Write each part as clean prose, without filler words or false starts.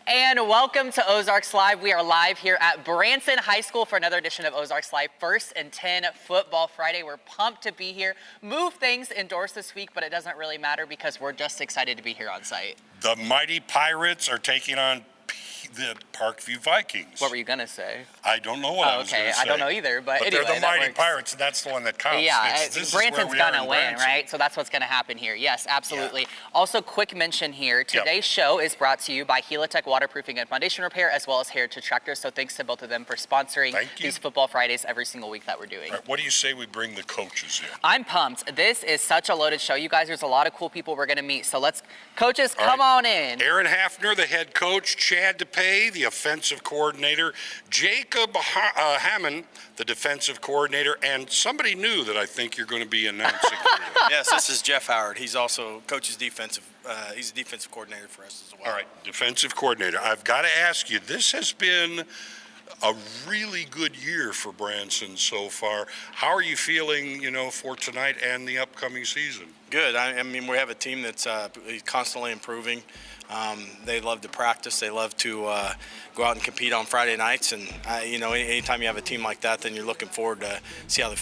And welcome to Ozarks Live. We are live here at Branson High School for another edition of Ozarks Live, 1st and 10 Football Friday. We're pumped to be here. Move things indoors this week, but it doesn't really matter because we're just excited to be here on site. The mighty Pirates are taking on the Parkview Vikings. What were you going to say? I don't know what I was going to say. I don't know either, but anyway, they're the mighty Pirates, and that's the one that counts. Yeah, Branson's going to win, right? So that's what's going to happen here. Yes, absolutely. Yeah. Also, quick mention here, today's show is brought to you by Helitech Waterproofing and Foundation Repair, as well as Heritage Tractors. So thanks to both of them for sponsoring these Football Fridays every single week that we're doing. Right, what do you say we bring the coaches in? I'm pumped. This is such a loaded show. You guys, there's a lot of cool people we're going to meet. So coaches, come on in. Aaron Hafner, the head coach, Chad DePay, the offensive coordinator, Jacob Hammond, the defensive coordinator, and somebody new that I think you're going to be announcing. Yes, this is Jeff Howard. He's also coach's defensive. He's a defensive coordinator for us as well. All right, defensive coordinator. I've got to ask you, this has been a really good year for Branson so far. How are you feeling, for tonight and the upcoming season? Good. I mean, we have a team that's constantly improving. They love to practice. They love to go out and compete on Friday nights. And, anytime you have a team like that, then you're looking forward to see how the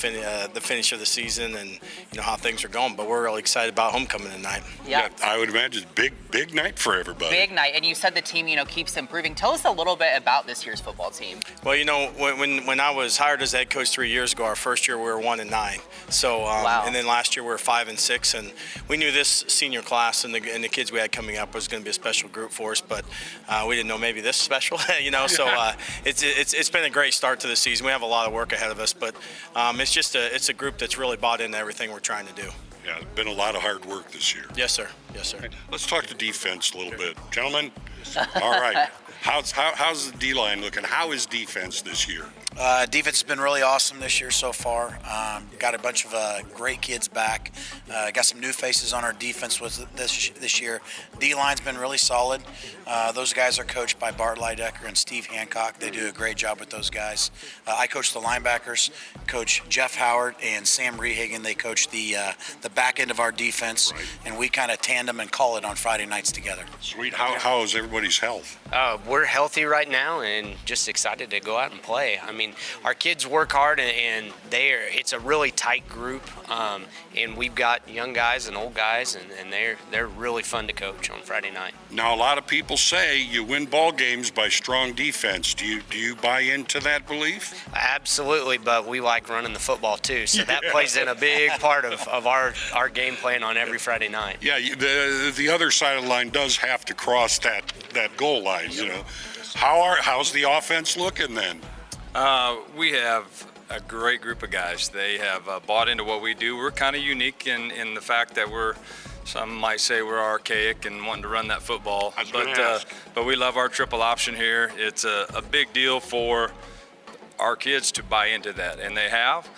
finish of the season and, how things are going. But we're really excited about homecoming tonight. Yeah, I would imagine big night for everybody. Big night. And you said the team, keeps improving. Tell us a little bit about this year's football team. Well, when I was hired as head coach 3 years ago, our first year we were 1-9. So, wow. And then last year we were 5-6. And we knew this senior class and the kids we had coming up was going to be a special group for us, but we didn't know maybe this special, So it's been a great start to the season. We have a lot of work ahead of us, but it's a group that's really bought into everything we're trying to do. Yeah, it's been a lot of hard work this year. Yes, sir. Yes, sir. Let's talk to defense a little bit, gentlemen. All right. How's the D-line looking? How is defense this year? Defense has been really awesome this year so far. Got a bunch of great kids back. Got some new faces on our defense this year. D-line's been really solid. Those guys are coached by Bart Lydecker and Steve Hancock. They do a great job with those guys. I coach the linebackers, Coach Jeff Howard and Sam Rehagen. They coach the back end of our defense, and we kind of tandem and call it on Friday nights together. Sweet. How is everybody's health? We're healthy right now and just excited to go out and play. I mean, our kids work hard and it's a really tight group, and we've got young guys and old guys, and they're really fun to coach on Friday night. Now, a lot of people say you win ball games by strong defense. Do you buy into that belief? Absolutely, but we like running the football too, so that plays in a big part of our game plan on every Friday night. Yeah, the other side of the line does have to cross that goal line. How's the offense looking then? We have a great group of guys. They have bought into what we do. We're kind of unique in the fact that some might say we're archaic and wanting to run that football. But we love our triple option here. It's a big deal for our kids to buy into that, and they have.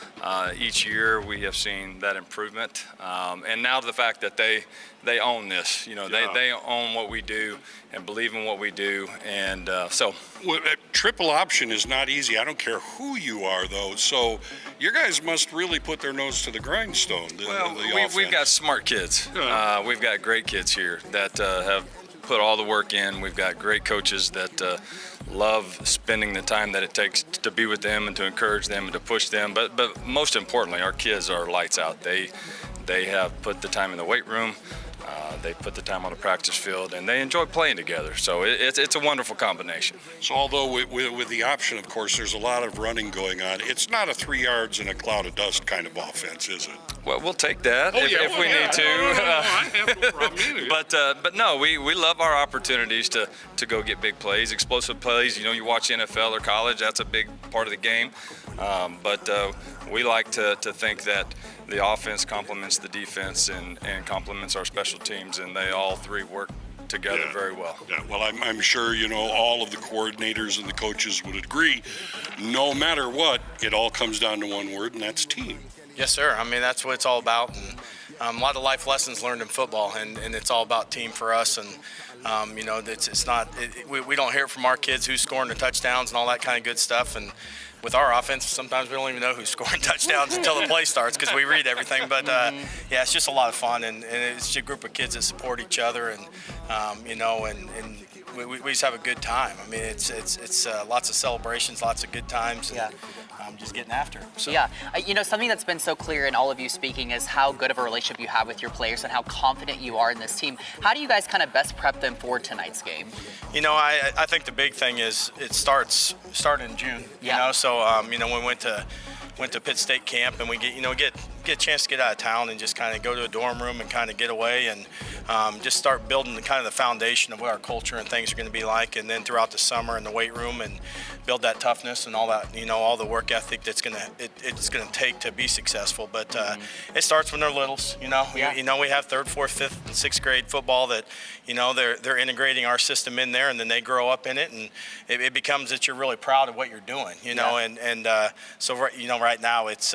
Each year we have seen that improvement, and now the fact that they own this, they own what we do and believe in what we do, and triple option is not easy. I don't care who you are, though. So your guys must really put their nose to the grindstone. We've got smart kids. We've got great kids here that have put all the work in. We've got great coaches that love spending the time that it takes to be with them and to encourage them and to push them. But most importantly, our kids are lights out. They have put the time in the weight room. They put the time on the practice field, and they enjoy playing together. So it's a wonderful combination. So although with the option, of course, there's a lot of running going on, it's not a 3 yards in a cloud of dust kind of offense, is it? Well, we'll take that if we need to. I have no problem either. But no, we love our opportunities to go get big plays, explosive plays. You watch NFL or college, that's a big part of the game. But we like to think that the offense complements the defense and complements our special teams, and they all three work together very well. Yeah, well, I'm sure, all of the coordinators and the coaches would agree. No matter what, it all comes down to one word, and that's team. Yes, sir. I mean, that's what it's all about. And a lot of life lessons learned in football, and it's all about team for us. And it's not. We don't hear from our kids who's scoring the touchdowns and all that kind of good stuff. And with our offense, sometimes we don't even know who's scoring touchdowns until the play starts because we read everything. But, it's just a lot of fun, and it's just a group of kids that support each other, and you know, and we just have a good time. I mean, it's lots of celebrations, lots of good times, and just getting after it. So. Yeah, you know, something that's been so clear in all of you speaking is how good of a relationship you have with your players and how confident you are in this team. How do you guys kind of best prep them for tonight's game? You know, I think the big thing is it started in June. You know, so you know, we went to Pitt State camp, and we get a chance to get out of town and just kind of go to a dorm room and kind of get away and just start building the foundation of what our culture and things are going to be like, and then throughout the summer in the weight room and build that toughness and all that, you know, all the work ethic that's it's gonna take to be successful. But it starts when they're littles. You know, you know, we have 3rd, 4th, 5th, and 6th grade football that, you know, they're integrating our system in there, and then they grow up in it, and it becomes that you're really proud of what you're doing. You know, and so you know, right now it's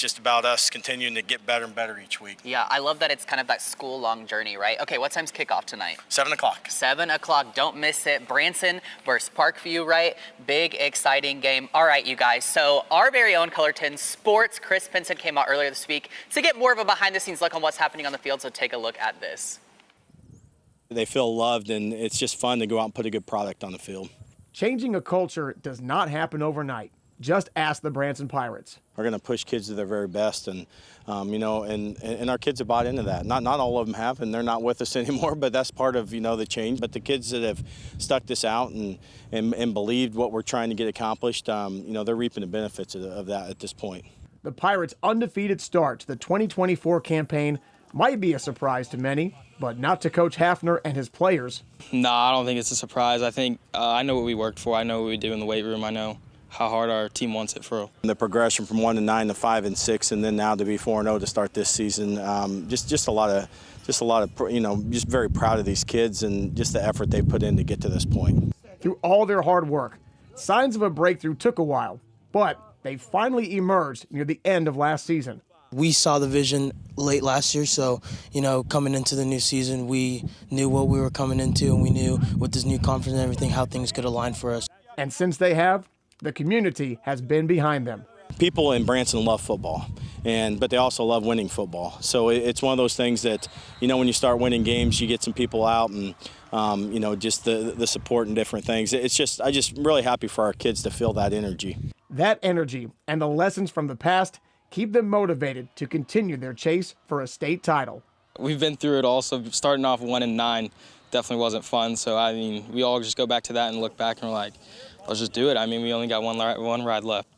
just about us continuing to get better and better each week. Yeah, I love that it's kind of that school-long journey, right? Okay, what time's kickoff tonight? 7 o'clock. 7 o'clock. Don't miss it. Branson versus Parkview, right? Big, exciting game. All right, you guys. So our very own Color 10 Sports, Chris Pinson, came out earlier this week to get more of a behind-the-scenes look on what's happening on the field. So take a look at this. They feel loved, and it's just fun to go out and put a good product on the field. Changing a culture does not happen overnight. Just ask the Branson Pirates. We're going to push kids to their very best, and you know, and our kids have bought into that. Not all of them have, and they're not with us anymore. But that's part of, you know, the change. But the kids that have stuck this out and believed what we're trying to get accomplished, you know, they're reaping the benefits of that at this point. The Pirates' undefeated start to the 2024 campaign might be a surprise to many, but not to Coach Hafner and his players. No, I don't think it's a surprise. I think I know what we worked for. I know what we do in the weight room. I know how hard our team wants it for real. The progression from 1-9 to 5-6, and then now to be 4-0 to start this season, just a lot of, you know, just very proud of these kids and just the effort they put in to get to this point. Through all their hard work, signs of a breakthrough took a while, but they finally emerged near the end of last season. We saw the vision late last year, so, you know, coming into the new season, we knew what we were coming into, and we knew with this new conference and everything how things could align for us. And since they have, the community has been behind them. People in Branson love football, but they also love winning football. So it's one of those things that, you know, when you start winning games, you get some people out and, you know, just the support and different things. I'm just really happy for our kids to feel that energy. That energy and the lessons from the past keep them motivated to continue their chase for a state title. We've been through it all, so starting off 1-9 definitely wasn't fun. So, I mean, we all just go back to that and look back and we're like, let's just do it. I mean, we only got one ride left.